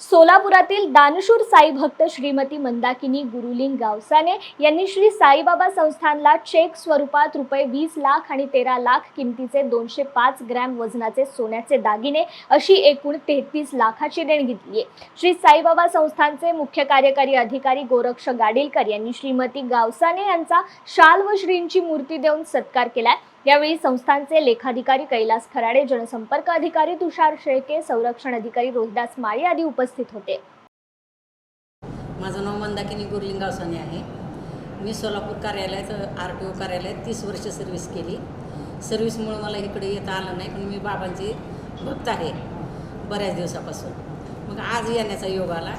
सोलापुरातील दानशूर साई भक्त श्रीमती मंदाकिनी गुरुलिंग गावसाने यांनी श्री साईबाबा संस्थानला चेक स्वरूपात रुपये 20 लाख आणि 13 लाख किमतीचे 205 ग्रॅम वजनाचे सोन्याचे दागिने अशी एकूण 33 लाखाची देणगी दिली आहे। श्री साईबाबा संस्थानचे मुख्य कार्यकारी अधिकारी गोरक्ष गाडीलकर यांनी श्रीमती गावसाने यांचा शाल व श्रींची मूर्ती देऊन सत्कार केलाय। यावेळी संस्थानचे लेखाधिकारी कैलास खराडे, जनसंपर्क अधिकारी तुषार शेळके, संरक्षण अधिकारी रोहिदास माळी आदी उपस्थित होते। माझं नाव मंदाकिनी गुरुलिंग गावसाने आहे। मी सोलापूर कार्यालयात RTO कार्यालयात 30 वर्ष सर्व्हिस केली। सर्व्हिसमुळे मला इकडे येता आलं नाही, पण मी बाबांची भक्त आहे बऱ्याच दिवसापासून। मग आज येण्याचा योग आला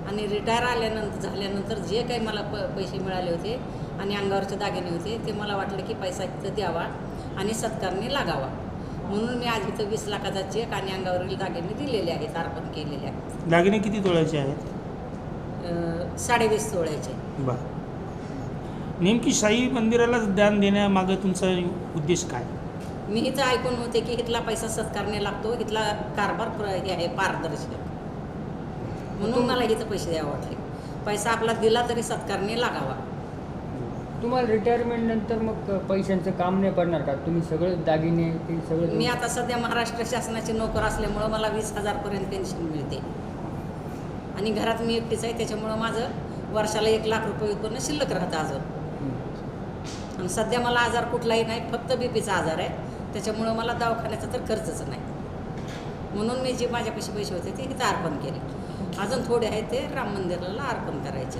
आणि रिटायर झाल्यानंतर जे काही मला पैसे मिळाले होते आणि अंगावरचे दागिने होते ते मला वाटलं की पैसा इथं द्यावा आणि सत्कारने लागावा, म्हणून मी आज इथं 20 लाखाचा चेक आणि अंगावरील दागिने दिलेले आहेत, अर्पण केलेले आहेत। दागिने किती तोळ्याचे आहेत? 20.5 तोळ्याचे। बरं, नेमकी साई मंदिराला दान देण्यामागे तुमचा उद्देश काय? मी इथं ऐकून होते की इथला पैसा सत्कारने लागतो, इथला कारभार हे आहे पारदर्शक, म्हणून मला इथं पैसे द्यावे वाटले। पैसा आपला दिला तरी सत्कारने लागावा। तुम्हाला रिटायरमेंट नंतर मग पैशांचं काम नाही पडणार का? तुम्ही सगळं दागिने ते सगळं? मी आता सध्या महाराष्ट्र शासनाचे नोकर असल्यामुळं मला 20,000 पर्यंत पेन्शन मिळते आणि घरात मी एकटीच आहे, त्याच्यामुळं माझं वर्षाला 1 लाख रुपये उत्पन्न शिल्लक राहतं अजून। आणि सध्या मला आजार कुठलाही नाही, फक्त बीपीचा आजार आहे, त्याच्यामुळं मला दवाखान्याचा तर खर्चच नाही, म्हणून मी जे माझ्यापाशी पैसे होते ते इथं अर्पण केले। अजून थोडे आहेत ते राम मंदिराला अर्पण करायचे।